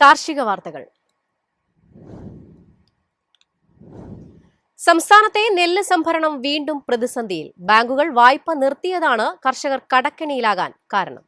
കാർഷിക വാർത്തകൾ. സംസ്ഥാനത്തെ നെല്ല് സംഭരണം വീണ്ടും പ്രതിസന്ധിയിൽ. ബാങ്കുകൾ വായ്പ നിർത്തിയതാണ് കർഷകർ കടക്കെണിയിലാകാൻ കാരണം.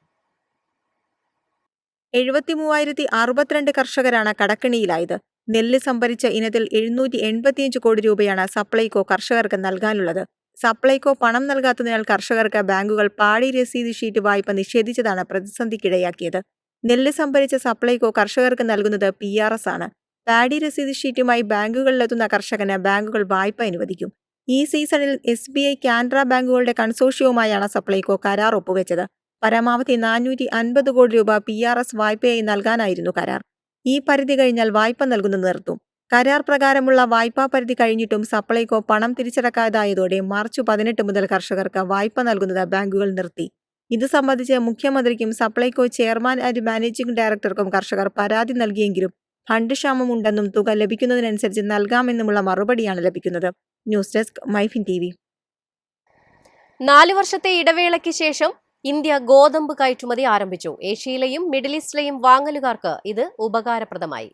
73,062 കർഷകരാണ് കടക്കെണിയിലായത്. നെല്ല് സംഭരിച്ച ഇനത്തിൽ 785 കോടി രൂപയാണ് സപ്ലൈകോ കർഷകർക്ക് നൽകാനുള്ളത്. സപ്ലൈകോ പണം നൽകാത്തതിനാൽ കർഷകർക്ക് ബാങ്കുകൾ പാടി രസീത് ഷീറ്റ് വായ്പ നിഷേധിച്ചതാണ് പ്രതിസന്ധിക്കിടയാക്കിയത്. നെല്ല് സംഭരിച്ച സപ്ലൈകോ കർഷകർക്ക് നൽകുന്നത് PRS ആണ്. പാഡി രസീത് ഷീറ്റുമായി ബാങ്കുകളിലെത്തുന്ന കർഷകന് ബാങ്കുകൾ വായ്പ അനുവദിക്കും. ഈ സീസണിൽ SBI, കാനറ ബാങ്കുകളുടെ കൺസോർഷ്യവുമായാണ് സപ്ലൈകോ കരാർ ഒപ്പുവെച്ചത്. പരമാവധി 450 കോടി രൂപ PRS വായ്പയായി നൽകാനായിരുന്നു കരാർ. ഈ പരിധി കഴിഞ്ഞാൽ വായ്പ നൽകുന്നത് നിർത്തും. കരാർ പ്രകാരമുള്ള വായ്പാ പരിധി കഴിഞ്ഞിട്ടും സപ്ലൈകോ പണം തിരിച്ചടക്കാതായതോടെ മാർച്ച് 18 മുതൽ കർഷകർക്ക് വായ്പ നൽകുന്നത് ബാങ്കുകൾ നിർത്തി. ഇത് സംബന്ധിച്ച് മുഖ്യമന്ത്രിക്കും സപ്ലൈകോ ചെയർമാൻ ആൻഡ് മാനേജിംഗ് ഡയറക്ടർക്കും കർഷകർ പരാതി നൽകിയെങ്കിലും ഫണ്ട് ക്ഷാമമുണ്ടെന്നും തുക ലഭിക്കുന്നതിനനുസരിച്ച് നൽകാമെന്നുമുള്ള മറുപടിയാണ് ലഭിക്കുന്നത്. News desk MyFin TV. 4 വർഷത്തെ ഇടവേളയ്ക്ക് ശേഷം ഇന്ത്യ ഗോതമ്പ് കയറ്റുമതി ആരംഭിച്ചു. ഏഷ്യയിലെയും മിഡിൽ ഈസ്റ്റിലെയും വാങ്ങലുകാർക്ക് ഇത് ഉപകാരപ്രദമായി.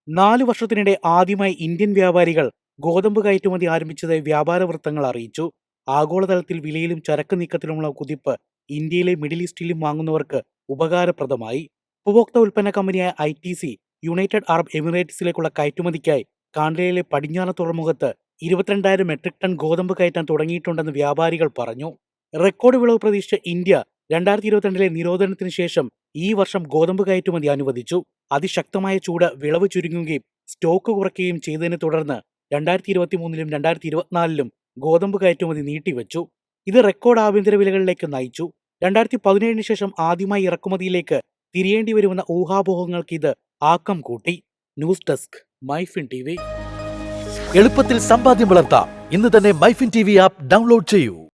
4 വർഷത്തിനിടെ ആദ്യമായി ഇന്ത്യൻ വ്യാപാരികൾ ഗോതമ്പ് കയറ്റുമതി ആരംഭിച്ചതായി വ്യാപാര വൃത്തങ്ങൾ അറിയിച്ചു. ആഗോളതലത്തിൽ വിലയിലും ചരക്ക് നീക്കത്തിലുമുള്ള കുതിപ്പ് ഇന്ത്യയിലെ മിഡിൽ ഈസ്റ്റിലും വാങ്ങുന്നവർക്ക് ഉപകാരപ്രദമായി. ഉപഭോക്തൃ ഉൽപ്പന്ന കമ്പനിയായ ITC യുണൈറ്റഡ് അറബ് എമിറേറ്റ്സിലേക്കുള്ള കയറ്റുമതിക്കായി കാൻഡലയിലെ പടിഞ്ഞാറൻ തുറമുഖത്ത് 22,000 മെട്രിക് ടൺ ഗോതമ്പ് കയറ്റാൻ തുടങ്ങിയിട്ടുണ്ടെന്ന് വ്യാപാരികൾ പറഞ്ഞു. റെക്കോർഡ് വിളവ് പ്രതീക്ഷിച്ച ഇന്ത്യ 2022 നിരോധനത്തിന് ശേഷം ഈ വർഷം ഗോതമ്പ് കയറ്റുമതി അനുവദിച്ചു. അതിശക്തമായ ചൂട് വിളവ് ചുരുങ്ങുകയും സ്റ്റോക്ക് കുറയ്ക്കുകയും ചെയ്തതിനെ തുടർന്ന് 2023 2024 ഗോതമ്പ് കയറ്റുമതി നീട്ടിവെച്ചു. ഇത് റെക്കോർഡ് ആഭ്യന്തര വിലകളിലേക്ക് നയിച്ചു. 2017 ശേഷം ആദ്യമായി ഇറക്കുമതിയിലേക്ക് തിരിയേണ്ടി വരുമെന്ന ഊഹാപോഹങ്ങൾക്ക് ഇത് ആക്കം കൂട്ടി. News desk MyFin TV. എളുപ്പത്തിൽ സമ്പാദ്യം വളർത്താം. ഇന്ന് തന്നെ മൈഫിൻ TV ആപ്പ് ഡൗൺലോഡ് ചെയ്യൂ.